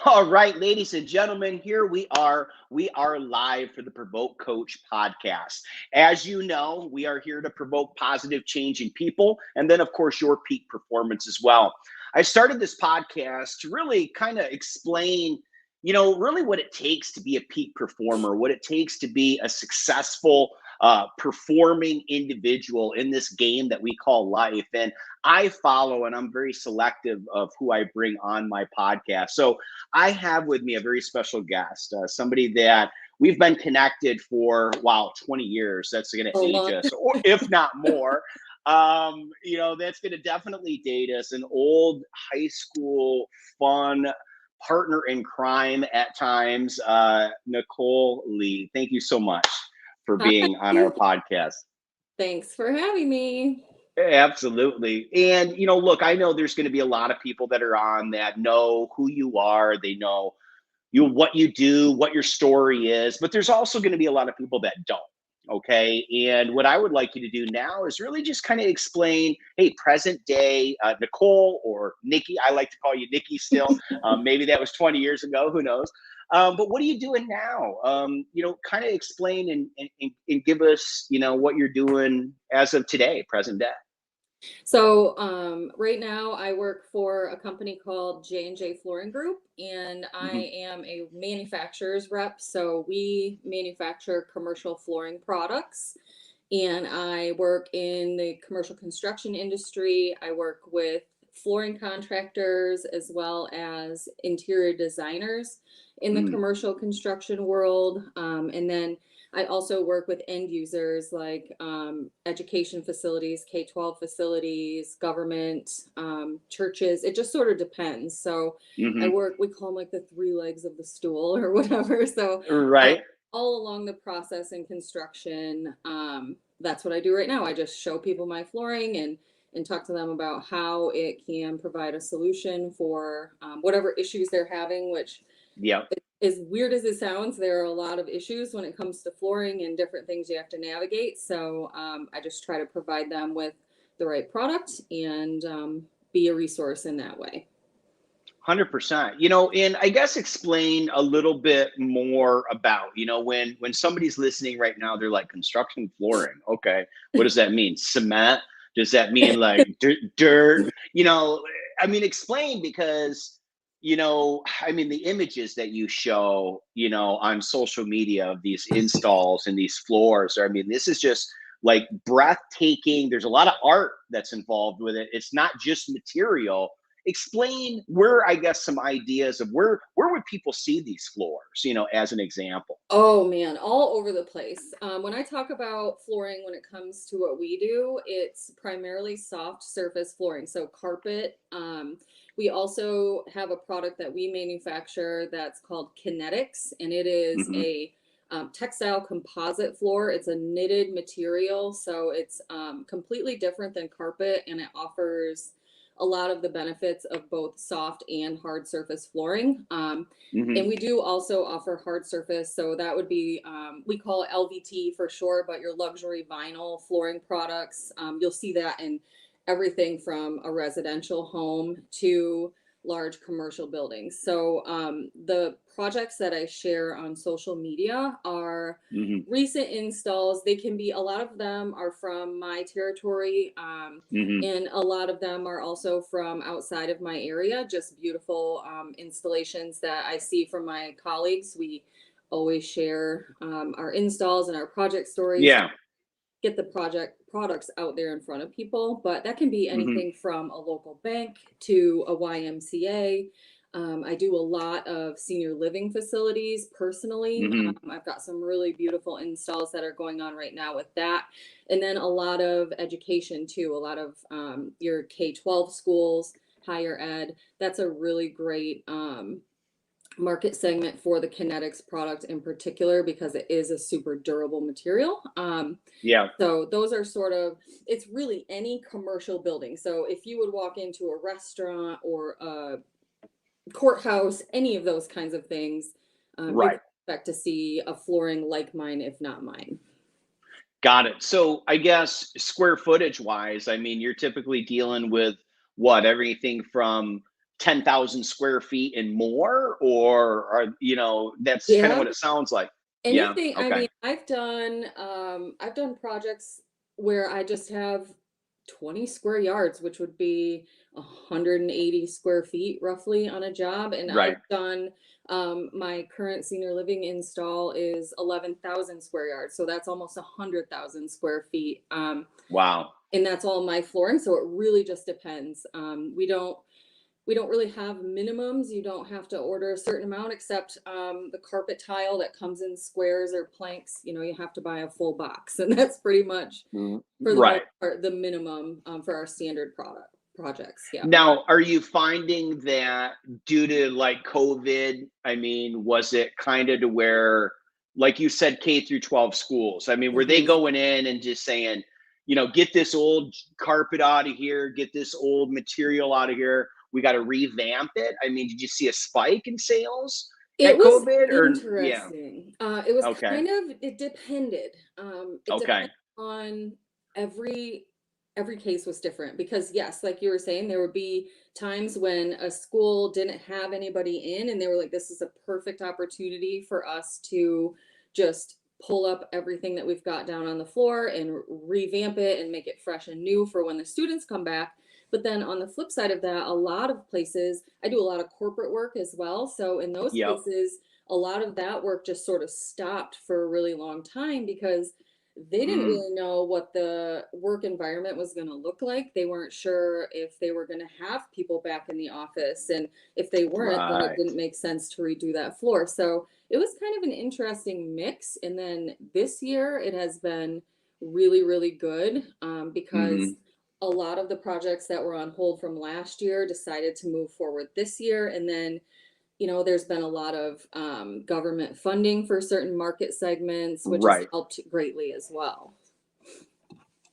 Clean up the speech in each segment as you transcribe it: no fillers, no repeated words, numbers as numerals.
All right, ladies and gentlemen, here we are. We are live for the Provoke Coach podcast. As you know, we are here to provoke positive change in people, and then, of course, your peak performance as well. I started this podcast to really kind of explain, really what it takes to be a peak performer, what it takes to be a successful, performing individual in this game that we call life. And I follow and I'm very selective of who I bring on my podcast. So I have with me a very special guest, somebody that we've been connected for, wow, 20 years. That's going to age us, or if not more. That's going to definitely date us. An old high school fun partner in crime at times, Nichole Lee. Thank you so much for being on our podcast. Thanks for having me. Absolutely. And, look, I know there's going to be a lot of people that are on that know who you are. They know what you do, what your story is, but there's also going to be a lot of people that don't. Okay. And what I would like you to do now is really just kind of explain, hey, present day Nichole or Nikki. I like to call you Nikki still. Maybe that was 20 years ago. Who knows? But what are you doing now? Kind of explain and give us, what you're doing as of today, present day. So right now I work for a company called J&J Flooring Group, and I am a manufacturer's rep. So we manufacture commercial flooring products, and I work in the commercial construction industry. I work with flooring contractors as well as interior designers in the commercial construction world. And then I also work with end users like education facilities, K-12 facilities, government, churches. It just sort of depends. So I work, we call them like the three legs of the stool or whatever. So right. All along the process in construction, that's what I do right now. I just show people my flooring and talk to them about how it can provide a solution for whatever issues they're having, which as weird as it sounds, there are a lot of issues when it comes to flooring and different things you have to navigate. So I just try to provide them with the right product and be a resource in that way. 100%. And I guess explain a little bit more about, when somebody's listening right now, they're like, construction flooring. Okay. What does that mean? Cement? Does that mean like dirt? Explain, because the images that you show, on social media of these installs and these floors, this is just like breathtaking. There's a lot of art that's involved with it. It's not just material. Explain where, I guess, some ideas of where would people see these floors, as an example. Oh man, all over the place. When I talk about flooring, when it comes to what we do, it's primarily soft surface flooring. So carpet. We also have a product that we manufacture that's called Kinetics, and it is a textile composite floor. It's a knitted material, so it's completely different than carpet, and it offers a lot of the benefits of both soft and hard surface flooring. And we do also offer hard surface. So that would be, we call it LVT for short, but your luxury vinyl flooring products. You'll see that in everything from a residential home to large commercial buildings. So the projects that I share on social media are recent installs. They can be, a lot of them are from my territory, and a lot of them are also from outside of my area, just beautiful installations that I see from my colleagues. We always share our installs and our project stories. Get the products out there in front of people, but that can be anything from a local bank to a YMCA. I do a lot of senior living facilities personally. I've got some really beautiful installs that are going on right now with that. And then a lot of education too, a lot of your K-12 schools, higher ed. That's a really great market segment for the Kinetics product in particular, because it is a super durable material. So those are sort of, it's really any commercial building. So if you would walk into a restaurant or a courthouse, any of those kinds of things, you expect to see a flooring like mine, if not mine. Got it. So I guess square footage wise, you're typically dealing with what, everything from 10,000 square feet and more, or that's kind of Yeah. what it sounds like. Yeah. Anything, I Okay. mean, I've done projects where I just have 20 square yards, which would be 180 square feet roughly on a job. And I've Right. done my current senior living install is 11,000 square yards. So that's almost 100,000 square feet. Wow. And that's all my flooring. So it really just depends. We don't really have minimums. You don't have to order a certain amount, except the carpet tile that comes in squares or planks. You have to buy a full box, and that's pretty much, for the most Right. part, the minimum for our standard projects. Yeah. Now, are you finding that due to like COVID, I mean, was it kind of to where, like you said, K through 12 schools? I mean, were they Mhm. going in and just saying, get this old carpet out of here, get this old material out of here. We got to revamp it. I mean, did you see a spike in sales It at was COVID or yeah? interesting. It was Okay. it depended. It Okay. depended on every every case was different because yes, like you were saying, there would be times when a school didn't have anybody in and they were like, this is a perfect opportunity for us to just pull up everything that we've got down on the floor and revamp it and make it fresh and new for when the students come back. But then on the flip side of that, a lot of places, I do a lot of corporate work as well. So in those Yep. places, a lot of that work just sort of stopped for a really long time because they didn't Mm, really know what the work environment was going to look like. They weren't sure if they were going to have people back in the office. And if they weren't, then it right. didn't make sense to redo that floor. So it was kind of an interesting mix. And then this year, it has been really, really good because Hmm. a lot of the projects that were on hold from last year decided to move forward this year. And then there's been a lot of government funding for certain market segments, which has Right. helped greatly as well.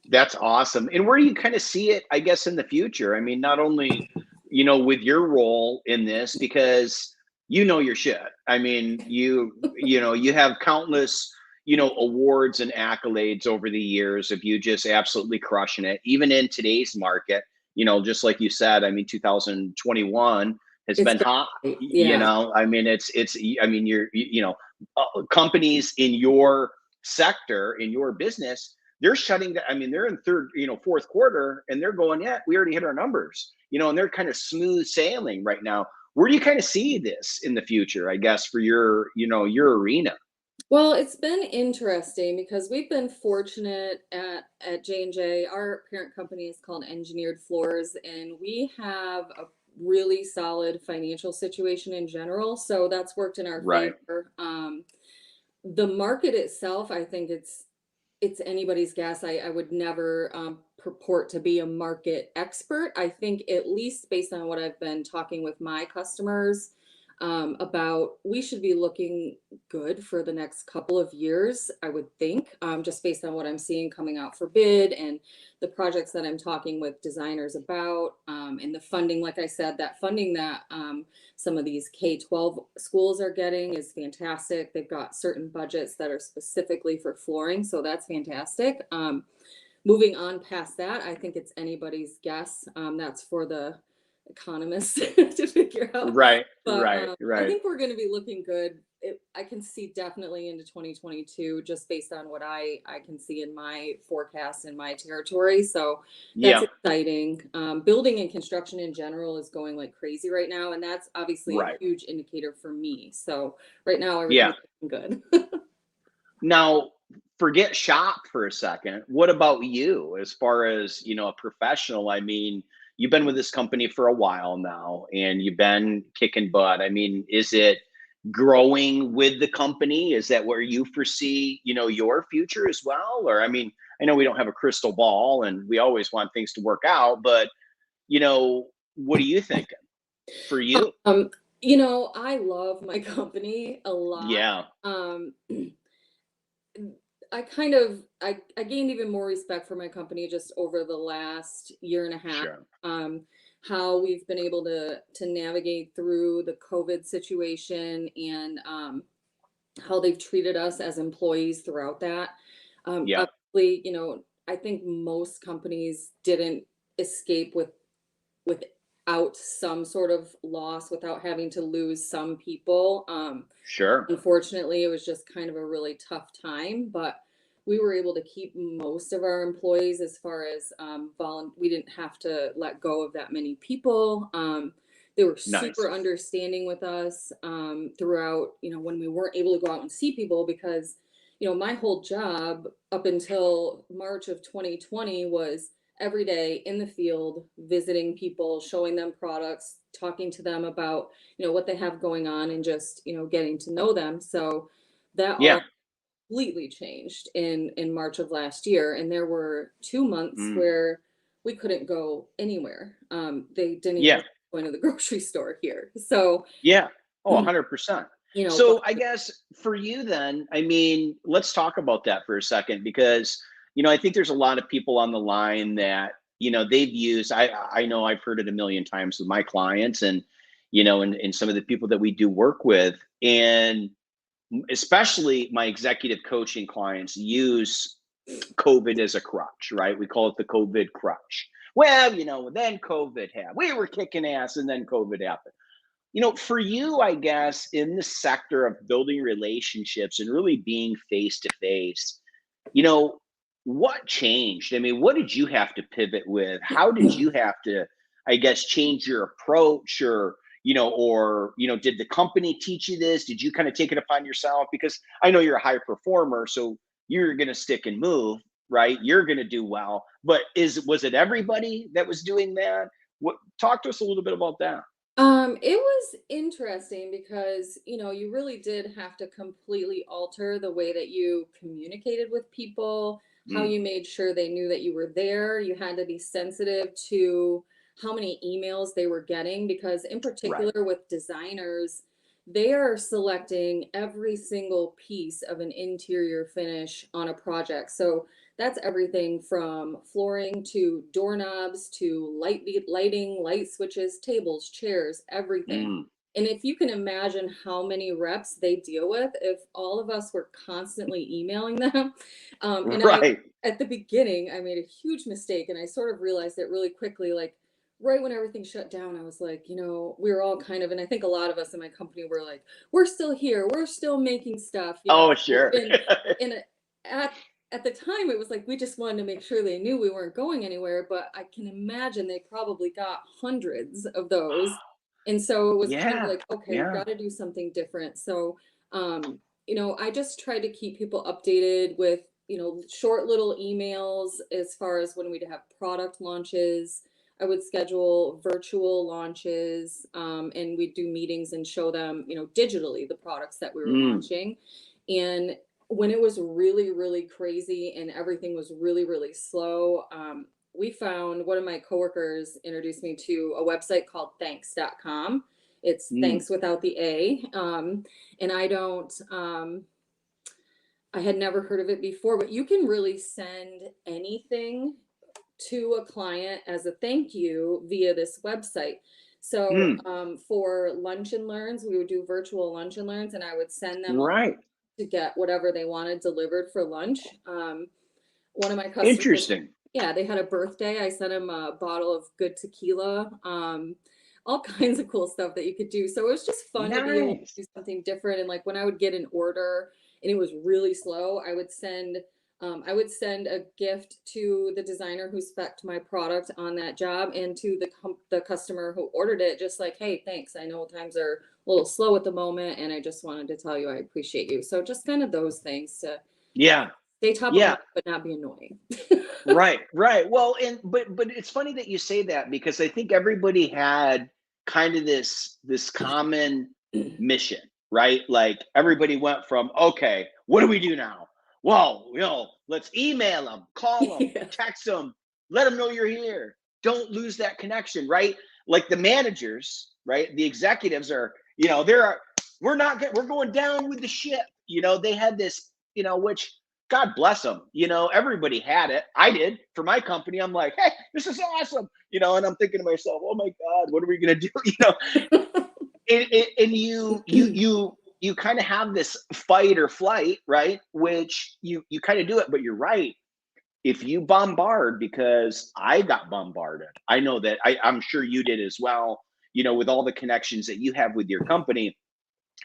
That's awesome. And where do you kind of see it, I guess, in the future? I mean, not only, with your role in this, because your shit. I mean, you have countless, awards and accolades over the years of you just absolutely crushing it, even in today's market, just like you said, I mean, 2021 has It's been been hot, great. Yeah. I mean, I mean, companies in your sector, in your business, they're shutting down. I mean, they're in third, fourth quarter, and they're going, yeah, we already hit our numbers, and they're kind of smooth sailing right now. Where do you kind of see this in the future, I guess, for your arena? Well, it's been interesting because we've been fortunate at J&J. Our parent company is called Engineered Floors, and we have a really solid financial situation in general. So that's worked in our Right. favor. The market itself, I think it's anybody's guess. I would never purport to be a market expert. I think at least based on what I've been talking with my customers about, we should be looking good for the next couple of years, I would think, just based on what I'm seeing coming out for bid and the projects that I'm talking with designers about, and the funding, like I said, that funding that some of these K-12 schools are getting is fantastic. They've got certain budgets that are specifically for flooring, so that's fantastic. Moving on past that, I think it's anybody's guess. That's for the economists to figure out. Right. But Right. I Right. think we're going to be looking good. I can see definitely into 2022 just based on what I can see in my forecast in my territory. So that's Yeah. exciting. Building and construction in general is going like crazy right now, and that's obviously a Right. huge indicator for me. So right now Yeah. everything's looking good. Now, forget shop for a second. What about you as far as, a professional? I mean, you've been with this company for a while now and you've been kicking butt. I mean, is it growing with the company? Is that where you foresee, your future as well? Or, I mean, I know we don't have a crystal ball and we always want things to work out, but, what are you thinking for you? um, I love my company a lot. Yeah, Um, I gained even more respect for my company just over the last year and a half. sure. Um, how we've been able to navigate through the COVID situation and how they've treated us as employees throughout that. Yeah, Obviously, I think most companies didn't escape with out some sort of loss without having to lose some people. Sure. Unfortunately, it was just kind of a really tough time, but we were able to keep most of our employees as far as we didn't have to let go of that many people. They were Nice. super understanding with us throughout, when we weren't able to go out and see people because, my whole job up until March of 2020 was every day in the field, visiting people, showing them products, talking to them about, what they have going on and just, getting to know them. So that Yeah. all completely changed in March of last year, and there were 2 months Mm. where we couldn't go anywhere. They didn't even Yeah. let us go into the grocery store here. So, Yeah. Oh, 100%. but So I guess for you then, I mean, let's talk about that for a second because, I think there's a lot of people on the line that, they've used, I know I've heard it a million times with my clients and, and some of the people that we do work with. And especially my executive coaching clients use COVID as a crutch, right? We call it the COVID crutch. Well, then COVID happened. We were kicking ass and then COVID happened. For you, I guess, in the sector of building relationships and really being face to face, you know, what changed? I mean, what did you have to pivot with? How did you have to, I guess, change your approach did the company teach you this? Did you kind of take it upon yourself? Because I know you're a high performer, so you're going to stick and move, right? You're going to do well. But was it everybody that was doing that? Talk to us a little bit about that. it was interesting because, you really did have to completely alter the way that you communicated with people, how Mm, you made sure they knew that you were there. You had to be sensitive to how many emails they were getting because, in right. particular, with designers, they are selecting every single piece of an interior finish on a project. So that's everything from flooring to doorknobs to lighting, light switches, tables, chairs, everything. Mm, And if you can imagine how many reps they deal with, if all of us were constantly emailing them, and I, right. at the beginning, I made a huge mistake and I sort of realized it really quickly, like right when everything shut down, I was like, we were all kind of, and I think a lot of us in my company were like, we're still here, we're still making stuff, Oh, sure. and at at the time it was like we just wanted to make sure they knew we weren't going anywhere, but I can imagine they probably got hundreds of those. And so it was kind of Yeah. like, okay, we've Yeah. got to do something different. So I just try to keep people updated with, short little emails as far as when we'd have product launches. I would schedule virtual launches, and we'd do meetings and show them, digitally the products that we were Mm, launching. And when it was really, really crazy and everything was really, really slow, we found one of my coworkers introduced me to a website called thanks.com. It's mm, thanks without the A. And I had never heard of it before, but you can really send anything to a client as a thank you via this website. So mm. for lunch and learns, we would do virtual lunch and learns, and I would send them Right. to get whatever they wanted delivered for lunch. One of my customers, Interesting. yeah, they had a birthday. I sent him a bottle of good tequila, all kinds of cool stuff that you could do. So it was just fun to be able to Nice. do something different. And like when I would get an order and it was really slow, I would send a gift to the designer who spec'd my product on that job and to the customer who ordered it, just like, hey, thanks. I know times are a little slow at the moment, and I just wanted to tell you I appreciate you. So just kind of those things to Yeah. stay top of Yeah. mind, but not be annoying. Right. Right. Well, and but it's funny that you say that because I think everybody had kind of this common mission, right? Like everybody went from, okay, what do we do now? Well, let's email them, call them, Yeah. text them, let them know you're here. Don't lose that connection, right? Like the managers, right? The executives are, we're going down with the ship. They had this, which God bless them. Everybody had it. I did for my company. I'm like, hey, this is awesome. And I'm thinking to myself, oh my God, what are we gonna do? And you kind of have this fight or flight, right? Which you kind of do it, but you're right. if you bombard, because I got bombarded, I know that I'm sure you did as well, with all the connections that you have with your company.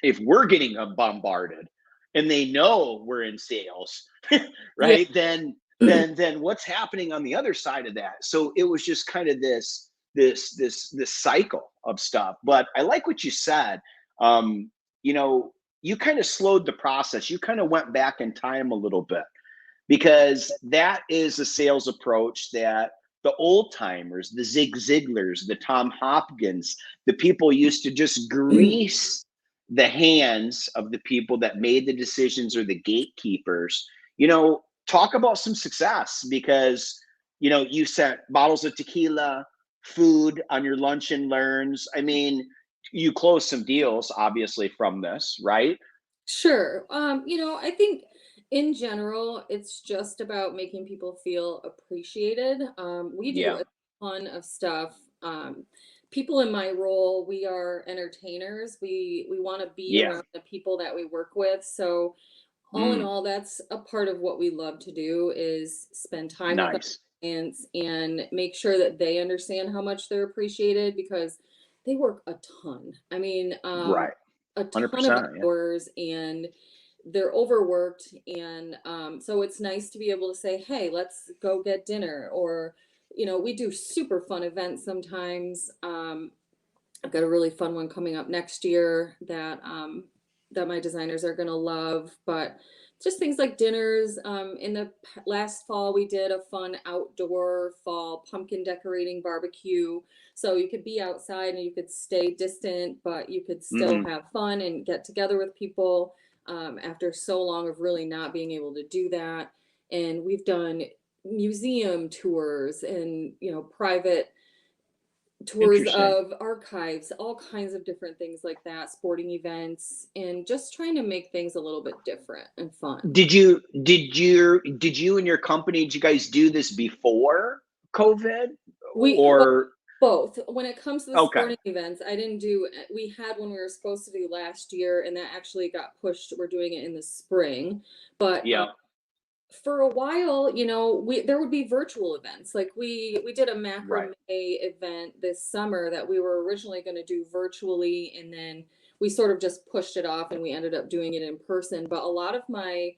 If we're getting bombarded and they know we're in sales, Yeah. right? Then what's happening on the other side of that? So it was just kind of this cycle of stuff. But I like what you said. Um, you kind of slowed the process. You kind of went back in time a little bit, because that is a sales approach that the old timers, the Zig Ziglars, the Tom Hopkins, the people used to just grease the hands of the people that made the decisions, or the gatekeepers. Talk about some success, because you sent bottles of tequila, food on your lunch and learns. I mean, you closed some deals obviously from this, right? Sure. I think in general, it's just about making people feel appreciated. We do Yeah. a ton of stuff. People in my role, we are entertainers. We want to be Yeah. around the people that we work with. So all in Mm, all, that's a part of what we love to do is spend time with our nice. clients and make sure that they understand how much they're appreciated because they work a ton. I mean, Right. a ton of 100%. Yeah. hours and they're overworked. And so it's nice to be able to say, hey, let's go get dinner. Or, we do super fun events sometimes. I've got a really fun one coming up next year that my designers are gonna love. But just things like dinners. In the last fall, we did a fun outdoor fall pumpkin decorating barbecue. So you could be outside and you could stay distant, but you could still Mhm. have fun and get together with people after so long of really not being able to do that. And we've done museum tours and private tours Interesting. of archives, all kinds of different things like that, sporting events, and just trying to make things a little bit different and fun. Did you and your company, did you guys do this before COVID, Well, or both. When it comes to the okay. sporting events, I didn't do, we had one we were supposed to do last year, and that actually got pushed. We're doing it in the spring. But Yeah. for a while, we there would be virtual events. Like we did a Right. macrame event this summer that we were originally going to do virtually, and then we sort of just pushed it off, and we ended up doing it in person. But a lot of my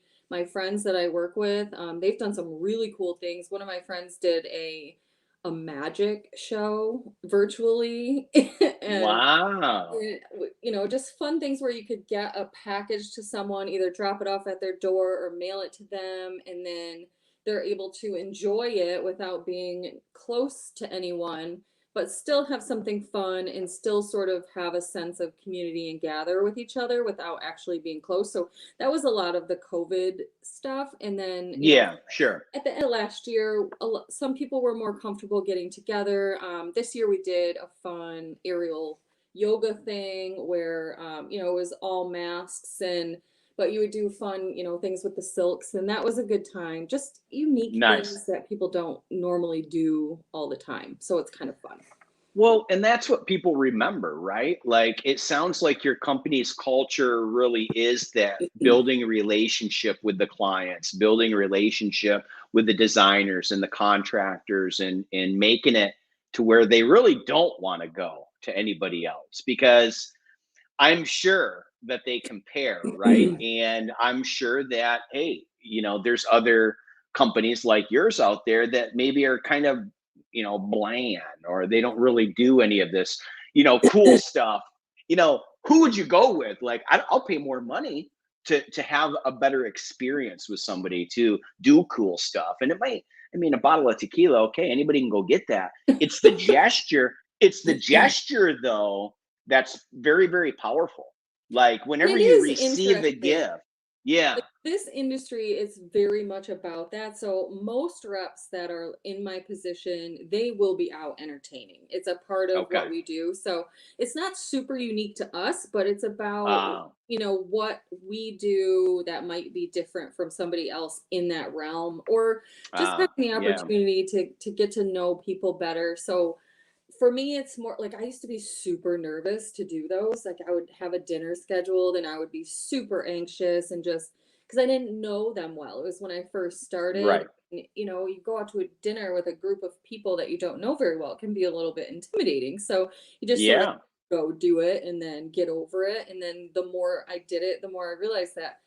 friends that I work with, they've done some really cool things. One of my friends did a magic show virtually, and Wow. just fun things where you could get a package to someone, either drop it off at their door or mail it to them, and then they're able to enjoy it without being close to anyone, but still have something fun and still sort of have a sense of community and gather with each other without actually being close. So that was a lot of the COVID stuff. And then, Yeah, sure. at the end of last year, some people were more comfortable getting together. This year we did a fun aerial yoga thing where it was all masks and but you would do fun, things with the silks, and that was a good time. Just unique Nice. things that people don't normally do all the time. So it's kind of fun. Well, and that's what people remember, right? Like, it sounds like your company's culture really is that building a relationship with the clients, building a relationship with the designers and the contractors, and making it to where they really don't want to go to anybody else, because I'm sure that they compare, right? And I'm sure that, hey, there's other companies like yours out there that maybe are kind of, bland, or they don't really do any of this, cool stuff. Who would you go with? Like, I'll pay more money to have a better experience with somebody to do cool stuff. And it might, I mean, a bottle of tequila, okay, anybody can go get that. It's the gesture. It's the gesture, though, that's very, very powerful. Like, And whenever it you is receive a interesting. gift, yeah, Like, this industry is very much about that. So most reps that are in my position, they will be out entertaining. It's a part of okay, what we do. So it's not super unique to us, but it's about, uh, what we do that might be different from somebody else in that realm, or just having the yeah, opportunity to get to know people better. So for me, it's more like I used to be super nervous to do those. Like I would have a dinner scheduled and I would be super anxious and just because I didn't know them well. It was when I first started. right, you go out to a dinner with a group of people that you don't know very well, it can be a little bit intimidating. So you just sort of Yeah. go do it and then get over it. And then the more I did it, the more I realized that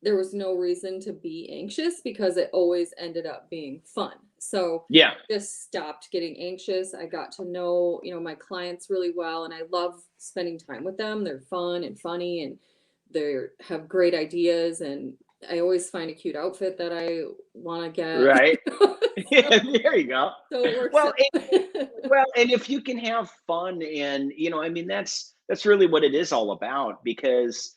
there was no reason to be anxious because it always ended up being fun. So Yeah. just stopped getting anxious. I got to know, my clients really well, and I love spending time with them. They're fun and funny, and they have great ideas, and I always find a cute outfit that I want to get. Right. so, There you go. so it works Well, out. well, and if you can have fun, and I mean, that's really what it is all about, because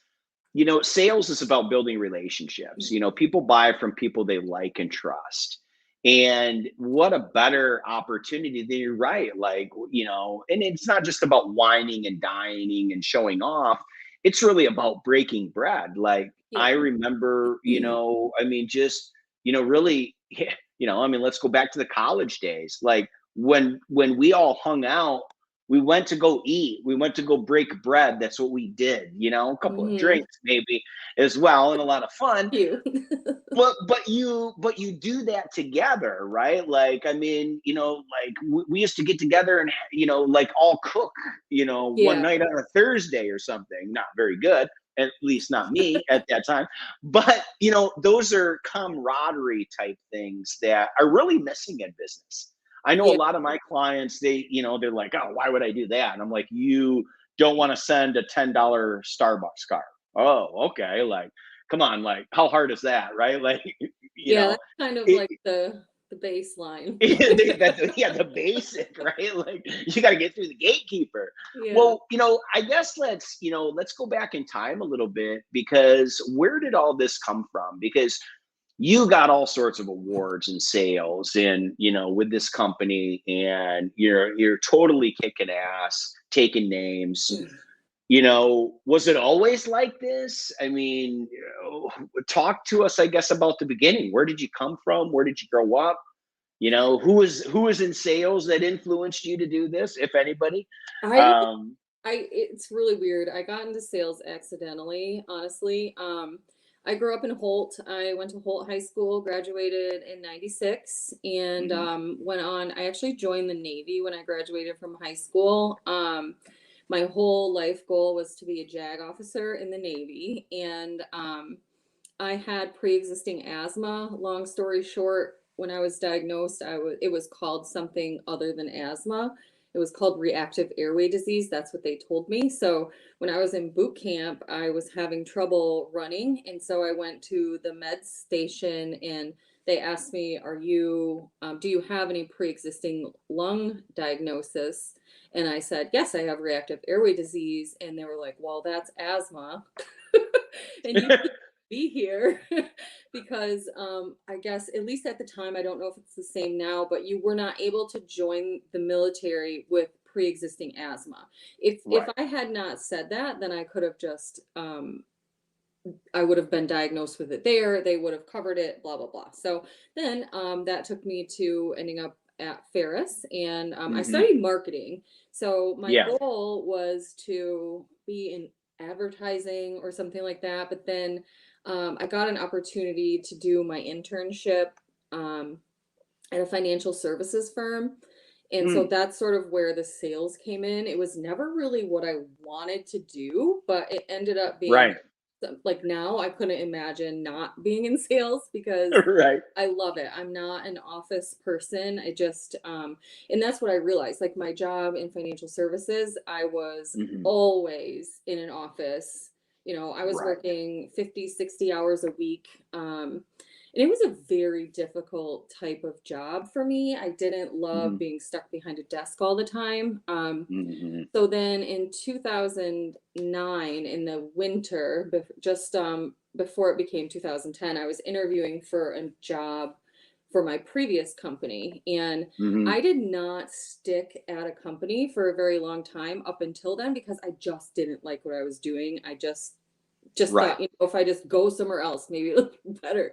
sales is about building relationships. People buy from people they like and trust. And what a better opportunity than, you're right, like, and it's not just about whining and dining and showing off. It's really about breaking bread. Like, I Yeah. remember, I mean, just, really, I mean, let's go back to the college days. Like, when we all hung out, we went to go eat, we went to go break bread. That's what we did, a couple of Hmm. drinks maybe as well, and a lot of fun. You. But you do that together, right? Like, I mean, like, we used to get together and, like, all cook, one Yeah. night on a Thursday or something. Not very good, at least not me at that time. But those are camaraderie type things that are really missing in business. I know a Yeah. lot of my clients, they're like, oh, why would I do that? And I'm like, you don't want to send a $10 Starbucks card. Oh, okay. Like, come on, like, how hard is that, right? Like, you Yeah. know, That's kind of it, like the baseline. yeah, the basic, right? Like, you got to get through the gatekeeper. Yeah. Well, I guess let's go back in time a little bit, because where did all this come from? Because you got all sorts of awards and sales, and with this company, and you're totally kicking ass, taking names. Was it always like this? I mean, talk to us, I guess, about the beginning. Where did you come from? Where did you grow up? Who was in sales that influenced you to do this, if anybody? I Um, it's really weird. I got into sales accidentally, honestly. I grew up in Holt. I went to Holt High School, graduated in 96, and mhm. went on. I actually joined the Navy when I graduated from high school. My whole life goal was to be a JAG officer in the Navy, and I had pre-existing asthma. Long story short, when I was diagnosed, it was called something other than asthma. It was called reactive airway disease. That's what they told me. So when I was in boot camp, I was having trouble running, and so I went to the med station, and they asked me, do you have any pre-existing lung diagnosis? And I said, yes, I have reactive airway disease. And they were like, well, that's asthma. And you be here because I guess at least at the time, I don't know if it's the same now, but you were not able to join the military with pre-existing asthma. If Right. I had not said that, then I could have just I would have been diagnosed with it there. They would have covered it, blah blah blah. So then that took me to ending up at Ferris, and I Hmm. studied marketing. So my Yeah. goal was to be in advertising or something like that. But then I got an opportunity to do my internship um, at a financial services firm. And so Mm, that's sort of where the sales came in. It was never really what I wanted to do, but it ended up being right. like now I couldn't imagine not being in sales because Right. I love it. I'm not an office person. I just and that's what I realized. Like my job in financial services, I was Hmm. always in an office. I was Right. working 50, 60 hours a week. And it was a very difficult type of job for me. I didn't love Hmm. being stuck behind a desk all the time. Hmm. So then in 2009, in the winter, just before it became 2010, I was interviewing for a job for my previous company. And Hmm. I did not stick at a company for a very long time up until then because I just didn't like what I was doing. I just Right. thought, if I just go somewhere else, maybe it'll be better.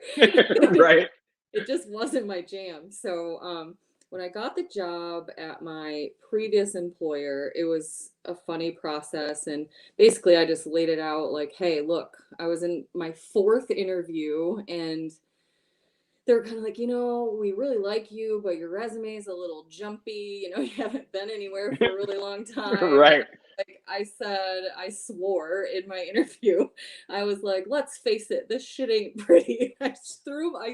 Right. It just wasn't my jam. So when I got the job at my previous employer, it was a funny process. And basically, I just laid it out like, hey, look, I was in my fourth interview and they're kind of like, we really like you, but your resume is a little jumpy. You haven't been anywhere for a really long time. Right. Like I said, I swore in my interview, I was like, let's face it, this shit ain't pretty. I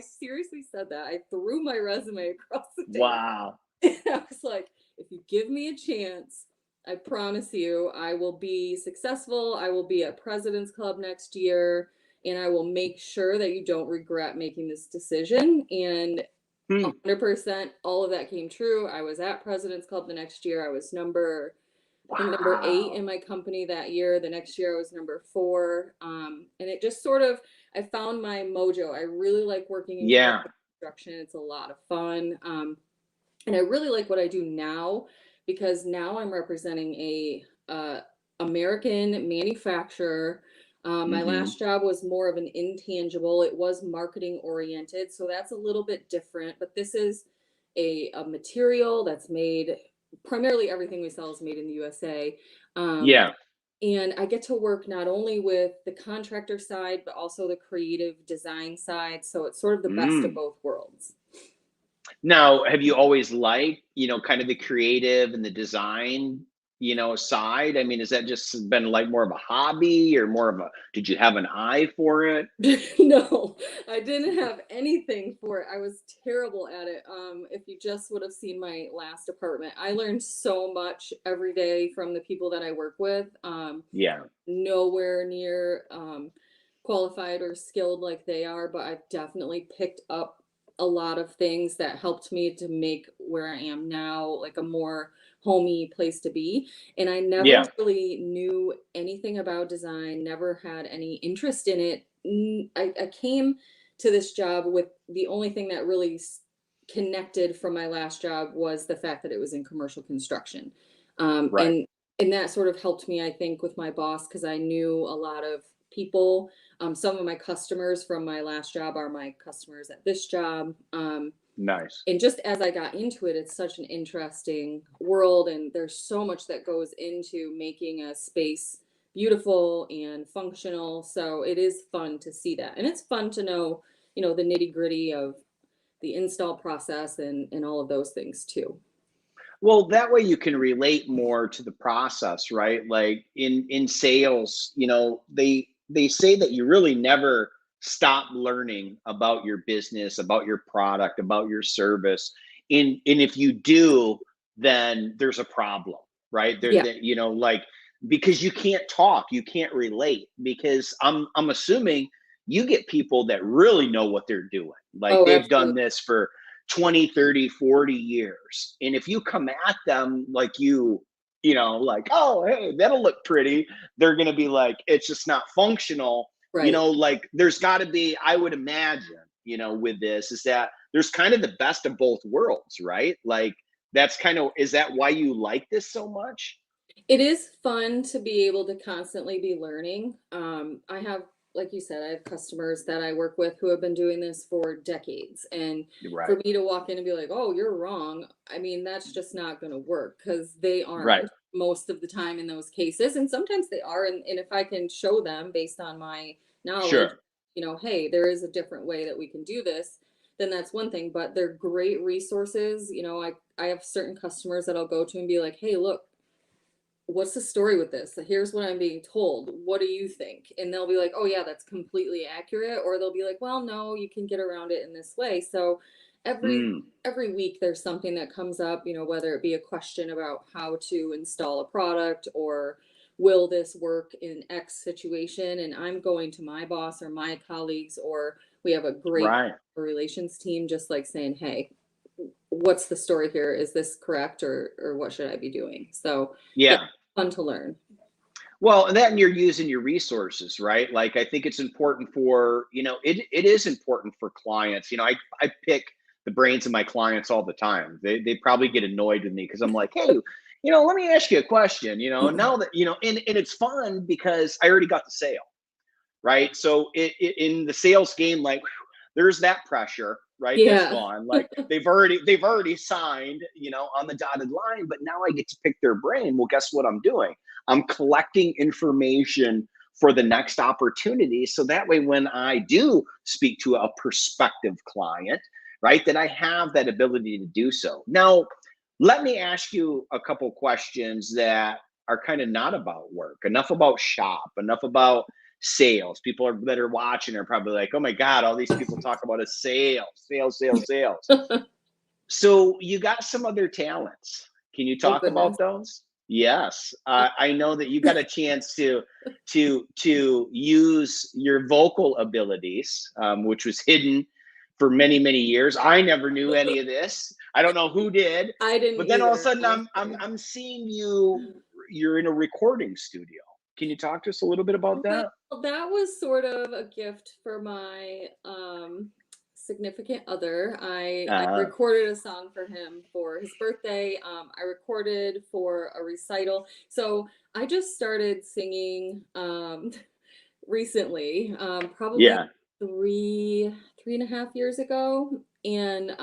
seriously said that. I threw my resume across the table. Wow. And I was like, if you give me a chance, I promise you, I will be successful. I will be at President's Club next year, and I will make sure that you don't regret making this decision. And Hmm. 100%, all of that came true. I was at President's Club the next year. I was I think number 8 Wow. in my company that year. The next year I was number 4. And it just sort of, I found my mojo. I really like working in Yeah. commercial construction. It's a lot of fun. And I really like what I do now because now I'm representing a American manufacturer. My Mm-hmm. last job was more of an intangible. It was marketing oriented, so that's a little bit different. But this is a material that's made, primarily everything we sell is made in the USA. Yeah. And I get to work not only with the contractor side, but also the creative design side. So it's sort of the best of Mm. both worlds. Now, have you always liked, kind of the creative and the design, side? I mean, has that just been like more of a hobby or more of did you have an eye for it? No, I didn't have anything for it. I was terrible at it. If you just would have seen my last apartment, I learned so much every day from the people that I work with. Yeah. Nowhere near qualified or skilled like they are, but I've definitely picked up a lot of things that helped me to make where I am now like a more homey place to be. And I never Yeah. really knew anything about design, never had any interest in it. I came to this job with the only thing that really connected from my last job was the fact that it was in commercial construction. Um, Right. and and that sort of helped me, I think, with my boss because I knew a lot of people. Some of my customers from my last job are my customers at this job. Nice. And just as I got into it, it's such an interesting world, and there's so much that goes into making a space beautiful and functional. So it is fun to see that, and it's fun to know, the nitty gritty of the install process and all of those things too. Well, that way you can relate more to the process, right? Like in sales, they say that you really never stop learning about your business, about your product, about your service. And if you do, then there's a problem, right? There Yeah. that like because you can't talk, you can't relate because I'm assuming you get people that really know what they're doing. Like Oh, they've done absolutely. this for 20, 30, 40 years. And if you come at them like like, oh, hey, that'll look pretty, they're going to be like, it's just not functional. Right. Like there's got to be, I would imagine, with this is that there's kind of the best of both worlds, right? Like that's kind of, is that why you like this so much? It is fun to be able to constantly be learning. I have, like you said, I have customers that I work with who have been doing this for decades. And Right. for me to walk in and be like, oh, you're wrong, I mean, that's just not going to work because they Right. aren't most of the time in those cases. And sometimes they are. And if I can show them based on my knowledge, Sure. hey, there is a different way that we can do this, then that's one thing. But they're great resources. I have certain customers that I'll go to and be like, hey, look, what's the story with this? Here's what I'm being told. What do you think? And they'll be like, oh yeah, that's completely accurate. Or they'll be like, well, no, you can get around it in this way. So every Mm. every week there's something that comes up, whether it be a question about how to install a product or will this work in X situation? And I'm going to my boss or my colleagues, or we have a great Right. relations team just like saying, hey, what's the story here? Is this correct or what should I be doing? So yeah, Yeah. fun to learn. Well, and then you're using your resources, right? Like I think it's important for, it is important for clients. I pick the brains of my clients all the time. They probably get annoyed with me because I'm like, hey, let me ask you a question, now that, and it's fun because I already got the sale, right? So in the sales game, like there's that pressure, right? That's Yeah. gone. Like they've already signed, on the dotted line, but now I get to pick their brain. Well, guess what I'm doing? I'm collecting information for the next opportunity. So that way, when I do speak to a prospective client, right, that I have that ability to do so. Now, let me ask you a couple questions that are kind of not about work, enough about shop, enough about sales. People that are watching are probably like, oh my God, all these people talk about a sales. So you got some other talents. Can you Oh talk goodness. about those? Yes, I know that you got a chance to use your vocal abilities, which was hidden for many years. I never knew any of this. I don't know who did, I didn't but then all of a either, sudden honestly. I'm seeing you. You're in a recording studio. Can you talk to us a little bit about Well, that? that was sort of a gift for my significant other. I Uh, recorded a song for him for his birthday. I recorded for a recital. So I just started singing recently, probably yeah, three and a half years ago. And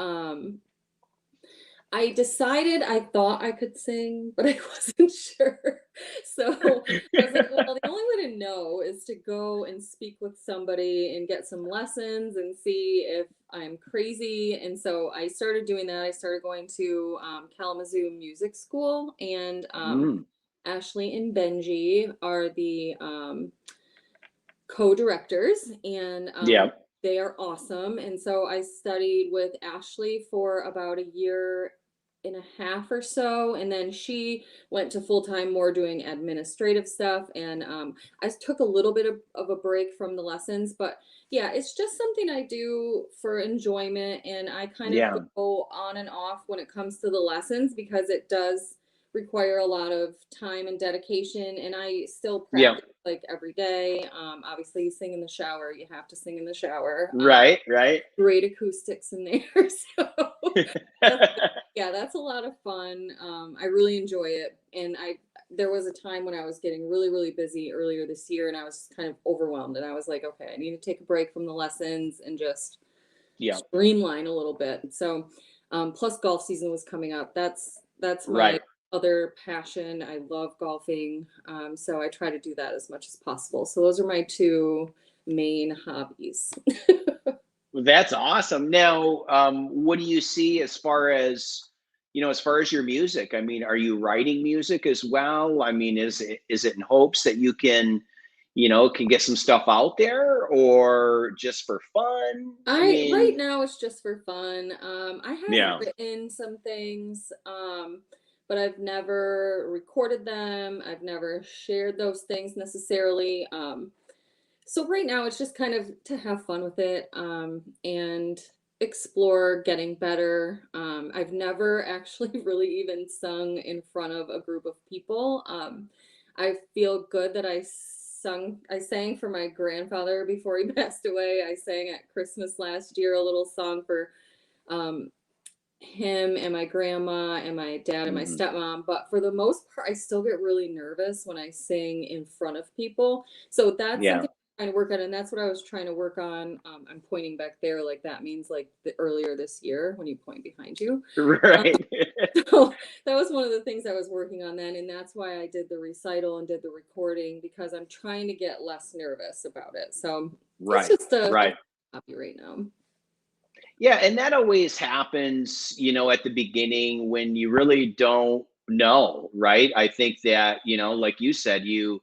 I decided I thought I could sing, but I wasn't sure. So I was like, well, the only way to know is to go and speak with somebody and get some lessons and see if I'm crazy. And so I started doing that. I started going to Kalamazoo Music School, and mm, Ashley and Benji are the co-directors, and yeah, they are awesome. And so I studied with Ashley for about a year and a half or so, and then she went to full-time more doing administrative stuff. And I took a little bit of a break from the lessons, but yeah, it's just something I do for enjoyment, and I kind of yeah, go on and off when it comes to the lessons because it does require a lot of time and dedication, and I still yeah. practice like every day. Obviously, you sing in the shower. You have to sing in the shower. Right. Great acoustics in there. So that's, yeah, that's a lot of fun. I really enjoy it. And there was a time when I was getting really busy earlier this year, and I was kind of overwhelmed. And I was like, okay, I need to take a break from the lessons and just Yeah, streamline a little bit. So, plus golf season was coming up. That's my right. other passion. I love golfing. So I try to do that as much as possible. So those are my two main hobbies. Well, that's awesome. Now, what do you see as far as, as far as your music? I mean, are you writing music as well? I mean, is it in hopes that you can get some stuff out there, or just for fun? I I right mean, now it's just for fun. I have yeah, written some things, but I've never recorded them. I've never shared those things necessarily. So right now it's just kind of to have fun with it, and explore getting better. I've never actually really even sung in front of a group of people. I feel good that I sang for my grandfather before he passed away. I sang at Christmas last year a little song for um, him and my grandma and my dad and my mhm, stepmom. But for the most part, I still get really nervous when I sing in front of people. So that's yeah, something I'm trying to work on, and that's what I was trying to work on. I'm pointing back there, like that means like earlier this year when you point behind you. Um, right, so that was one of the things I was working on then, and that's why I did the recital and did the recording, because I'm trying to get less nervous about it. So it's right, just a right. hobby right now. Yeah, and that always happens, at the beginning when you really don't know, right? I think that, like you said, you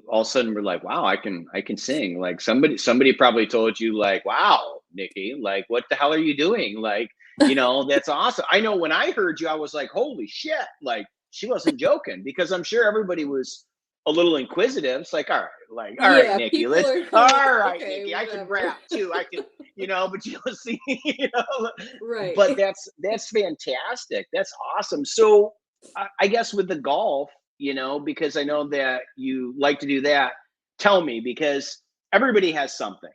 all of a sudden were like, wow, I can sing. Like somebody probably told you like, wow, Nikki, like what the hell are you doing? Like, that's awesome. I know when I heard you, I was like, holy shit, like she wasn't joking, because I'm sure everybody was a little inquisitive. It's like, all right, Yeah, Nikki, people let's are kind of all like, right, okay, Nikki, I can whatever. rap too. I can, but you see, but Right. that's fantastic. That's awesome. So I guess with the golf, because I know that you like to do that. Tell me, because everybody has something.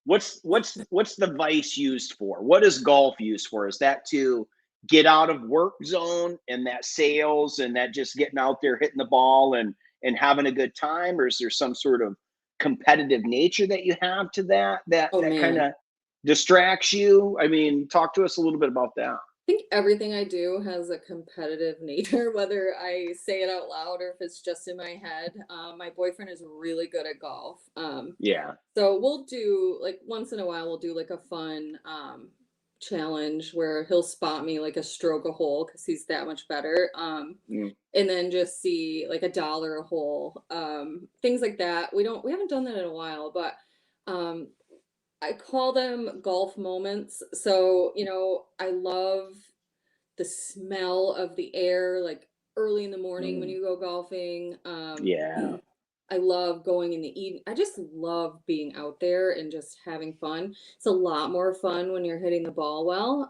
What's the vice used for? What is golf used for? Is that to get out of work zone and that sales and that just getting out there hitting the ball and having a good time, or is there some sort of competitive nature that you have to that Oh kind man. of distracts you? I mean, talk to us a little bit about that. think everything I do has a competitive nature, whether I say it out loud or if it's just in my head. My boyfriend is really good at golf. Yeah. So we'll do like once in a while, we'll do like a fun challenge where he'll spot me like a stroke a hole because he's that much better. Mm. And then just see like $1 a hole, things like that. We haven't done that in a while, but um, I call them golf moments. So, I love the smell of the air, like early in the morning when Mm. you go golfing. Yeah. I love going in the evening. I just love being out there and just having fun. It's a lot more fun when you're hitting the ball well.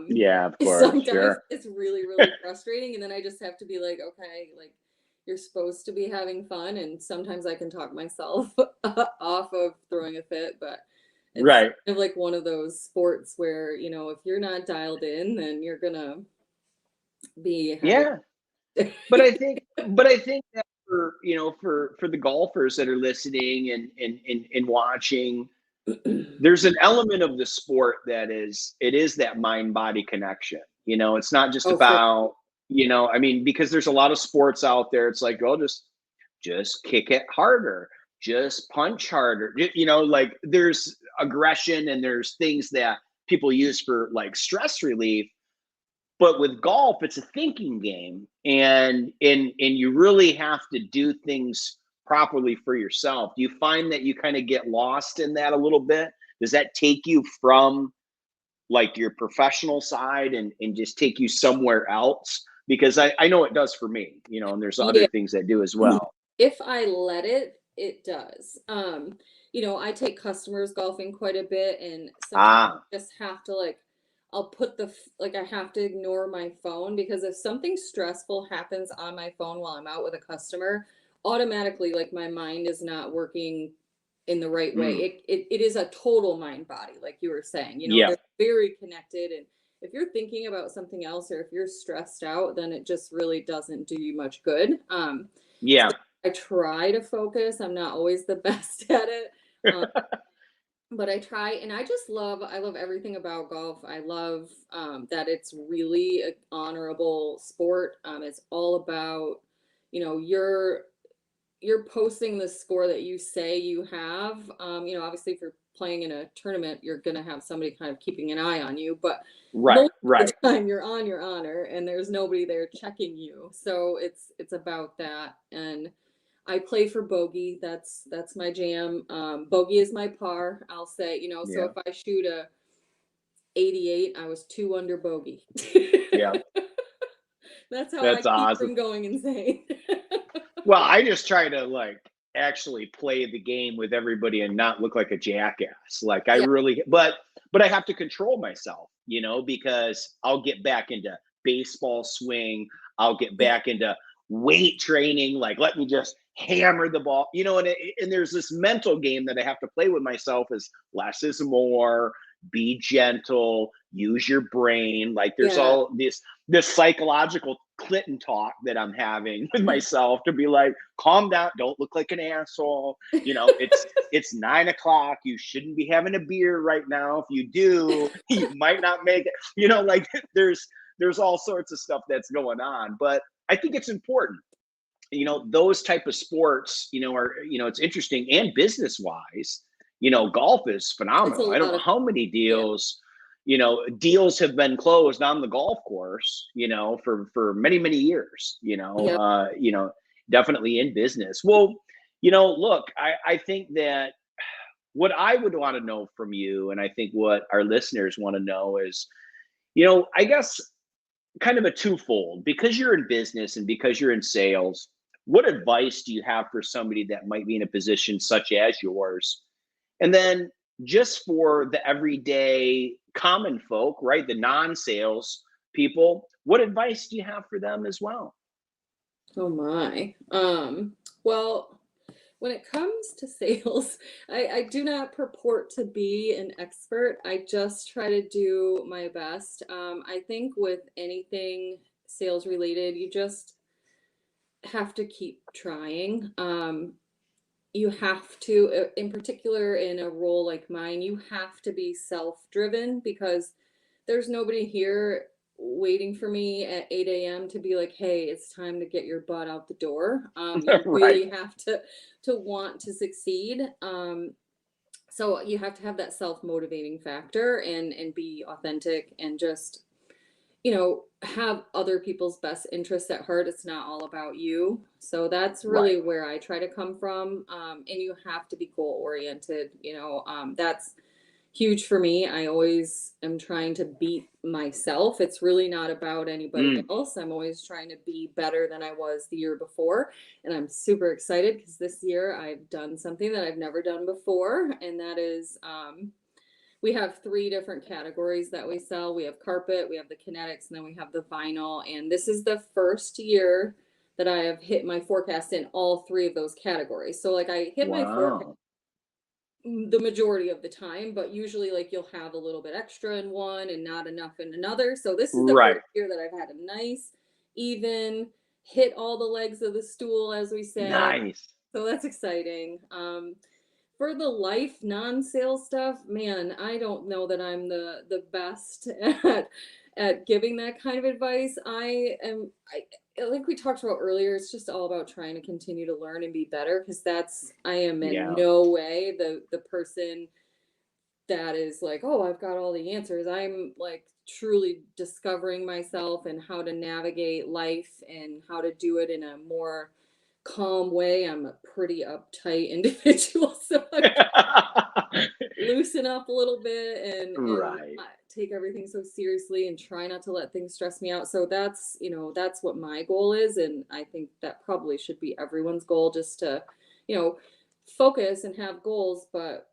Yeah, of course. Sometimes Sure. it's really, really frustrating. And then I just have to be like, okay, like you're supposed to be having fun. And sometimes I can talk myself off of throwing a fit, but it's Right. kind of like one of those sports where, if you're not dialed in, then you're gonna be having Yeah. But I think that for the golfers that are listening and watching, there's an element of the sport that it is that mind body connection. It's not just oh, for about, I mean, because there's a lot of sports out there. It's like, oh, just kick it harder, just punch harder. Like there's aggression and there's things that people use for like stress relief. But with golf, it's a thinking game, and you really have to do things properly for yourself. Do you find that you kind of get lost in that a little bit? Does that take you from like your professional side and just take you somewhere else? Because I know it does for me, and there's other yeah. things that do as well. If I let it, it does. I take customers golfing quite a bit, and sometimes Ah, I just have to like, I'll put like I have to ignore my phone because if something stressful happens on my phone while I'm out with a customer, automatically like my mind is not working in the right way. mm, It is a total mind body, like you were saying. yeah, They're very connected, and if you're thinking about something else or if you're stressed out, then it just really doesn't do you much good. yeah, I try to focus. I'm not always the best at it. Um, but I try and I love everything about golf. I love that it's really an honorable sport. It's all about, you know, you're you're posting the score that you say you have. Obviously if you're playing in a tournament, you're gonna have somebody kind of keeping an eye on you, but right, most of right. the time you're on your honor and there's nobody there checking you. So it's about that. And I play for bogey. That's my jam. Bogey is my par. I'll say, so Yeah, if I shoot a 88, I was 2 under bogey. yeah. That's how I That's keep awesome. from going insane. Well, I just try to like actually play the game with everybody and not look like a jackass. Like I Yeah, really, but I have to control myself, because I'll get back into baseball swing. I'll get yeah, back into weight training. Like let me just hammer the ball, and there's this mental game that I have to play with myself is less is more, be gentle, use your brain. Like there's yeah. all this psychological Clinton talk that I'm having with myself to be like, calm down, don't look like an asshole. It's 9 o'clock. You shouldn't be having a beer right now. If you do, you might not make it. Like there's all sorts of stuff that's going on. But I think it's important. Those type of sports, are, it's interesting and business wise, golf is It's a phenomenal. I don't lot know of how many yeah, deals have been closed on the golf course, for many, many years, yeah. definitely in business. Well, look, I think that what I would want to know from you, and I think what our listeners want to know is, I guess kind of a twofold because you're in business and because you're in sales. What advice do you have for somebody that might be in a position such as yours? And then just for the everyday common folk, right? The non-sales people, what advice do you have for them as well? Oh my. Well, when it comes to sales, I do not purport to be an expert. I just try to do my best. I think with anything sales related, you just have to keep trying. You have to, in particular, in a role like mine, you have to be self driven because there's nobody here waiting for me at 8 a.m. to be like, hey, it's time to get your butt out the door. You Right. really have to want to succeed. So you have to have that self-motivating factor and be authentic and just, have other people's best interests at heart. It's not all about you. So that's Right. really where I try to come from. And you have to be goal oriented. That's huge for me. I always am trying to beat myself. It's really not about anybody Mm. else. I'm always trying to be better than I was the year before. And I'm super excited because this year I've done something that I've never done before. And that is, we have three different categories that we sell. We have carpet, we have the kinetics, and then we have the vinyl. And this is the first year that I have hit my forecast in all three of those categories. So, like, I hit my forecast Wow. the majority of the time, but usually, like, you'll have a little bit extra in one and not enough in another. So, this is the Right. first year that I've had a nice, even hit all the legs of the stool, as we say. Nice. So, that's exciting. For the life non-sales stuff, man, I don't know that I'm the best at giving that kind of advice. Like we talked about earlier, it's just all about trying to continue to learn and be better because I am in Yeah. no way the person that is like, oh, I've got all the answers. I'm like truly discovering myself and how to navigate life and how to do it in a more calm way. I'm a pretty uptight individual, so I loosen up a little bit and Right. take everything so seriously and try not to let things stress me out. So that's what my goal is, and I think that probably should be everyone's goal, just to you know focus and have goals, but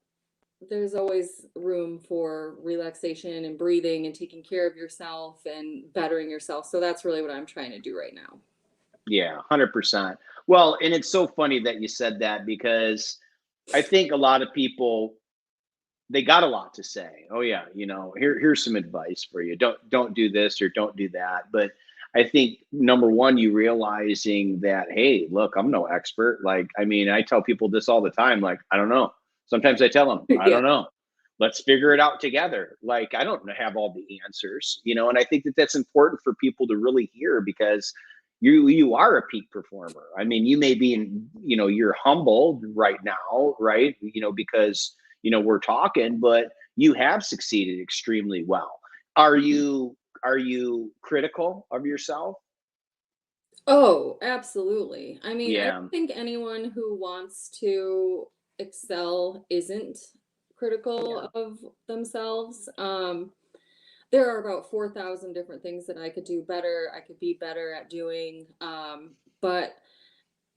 there's always room for relaxation and breathing and taking care of yourself and bettering yourself. So that's really what I'm trying to do right now. Yeah, 100%. Well, and it's so funny that you said that because I think a lot of people they got a lot to say. Oh yeah, here's some advice for you. Don't do this or don't do that. But I think number one, you realizing that, hey, look, I'm no expert. Like, I mean, I tell people this all the time. Like, I don't know. Sometimes I tell them, I Yeah. don't know. Let's figure it out together. Like, I don't have all the answers, and I think that that's important for people to really hear because you are a peak performer. I mean, you may be you're humbled right now, right? Because we're talking, but you have succeeded extremely well. Are you critical of yourself? Oh, absolutely. I mean, I Yeah. think anyone who wants to excel isn't Yeah. critical of themselves. There are about 4,000 different things that I could do better, I could be better at doing. But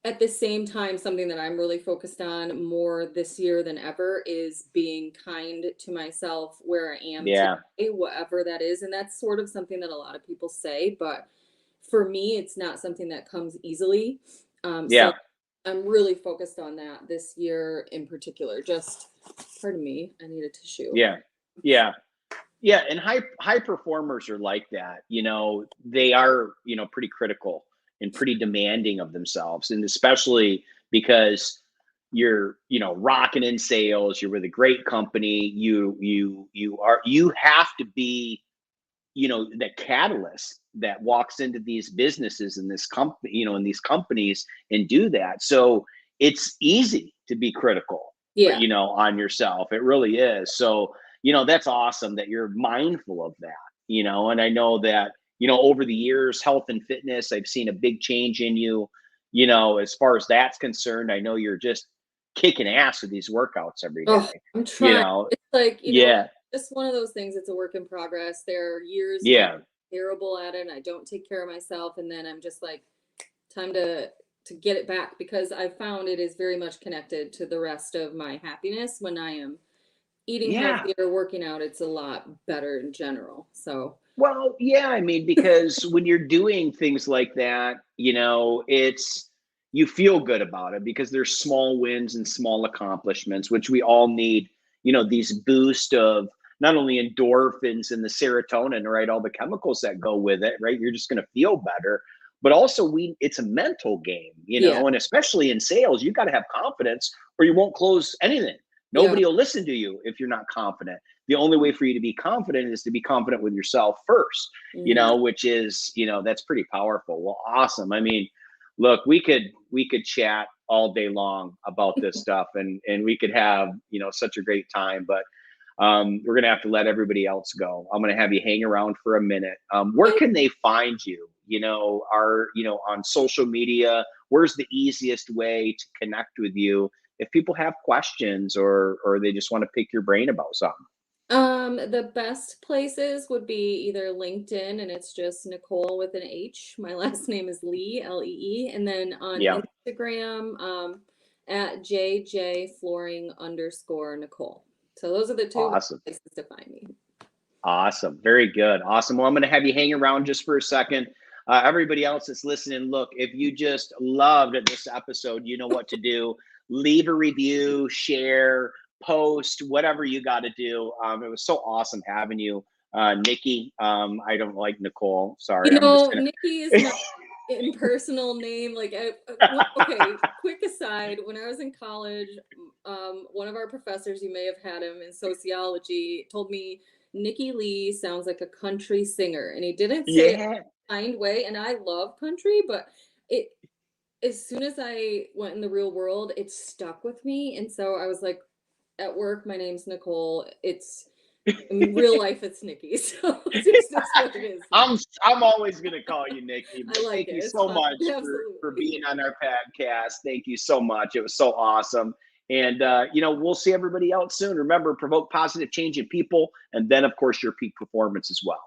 at the same time, something that I'm really focused on more this year than ever is being kind to myself where I am Yeah. today, whatever that is. And that's sort of something that a lot of people say, but for me, it's not something that comes easily. So Yeah. I'm really focused on that this year in particular. Just, pardon me, I need a tissue. Yeah. Yeah. Yeah, and high performers are like that. They are, pretty critical and pretty demanding of themselves, and especially because you're, rocking in sales, you're with a great company, you have to be, the catalyst that walks into these businesses in this company, in these companies and do that. So it's easy to be critical, Yeah. on yourself. It really is. So, that's awesome that you're mindful of that, and I know that, over the years, health and fitness, I've seen a big change in you, as far as that's concerned. I know you're just kicking ass with these workouts every Oh, day, I'm you trying. know. It's like, Yeah. just one of those things. It's a work in progress. There are years when Yeah. I'm terrible at it and I don't take care of myself. And then I'm just like, time to get it back because I found it is very much connected to the rest of my happiness. When I am eating Yeah. healthier, working out, it's a lot better in general. So Well, yeah, I mean, because when you're doing things like that, you feel good about it because there's small wins and small accomplishments, which we all need, these boost of not only endorphins and the serotonin, right? All the chemicals that go with it, right? You're just going to feel better. But also it's a mental game, yeah, and especially in sales, you got to have confidence or you won't close anything. yeah, Nobody will listen to you if you're not confident. the only way for you to be confident is to be confident with yourself first, which is, that's pretty powerful. Well, awesome. I mean, look, we could chat all day long about this stuff, and we could have, such a great time, but we're going to have to let everybody else go. I'm going to have you hang around for a minute. Where can they find you? On social media, where's the easiest way to connect with you if people have questions, or they just want to pick your brain about something? The best places would be either LinkedIn, and it's just Nichole with an H. My last name is Lee, Lee, and then on Yeah. Instagram, at JJ_Flooring_Nichole. So those are the two Awesome. places to find me. Awesome. Very good. Awesome. Well, I'm going to have you hang around just for a second. Everybody else that's listening, look, if you just loved this episode, you know what to do. Leave a review, share, post, whatever you got to do. It was so awesome having you, Nikki. I don't like Nichole. Sorry. Nikki is not impersonal name. Like, okay, quick aside. When I was in college, one of our professors, you may have had him in sociology, told me Nikki Lee sounds like a country singer, and he didn't say it in a kind way. And I love country, but as soon as I went in the real world, it stuck with me. And so I was like, at work, my name's Nichole. It's in real life, it's Nikki. So it's just what it is. I'm always gonna call you Nikki. But like thank you it. so Fun. much for being on our podcast. Thank you so much. It was so awesome. And we'll see everybody else soon. Remember, provoke positive change in people, and then of course your peak performance as well.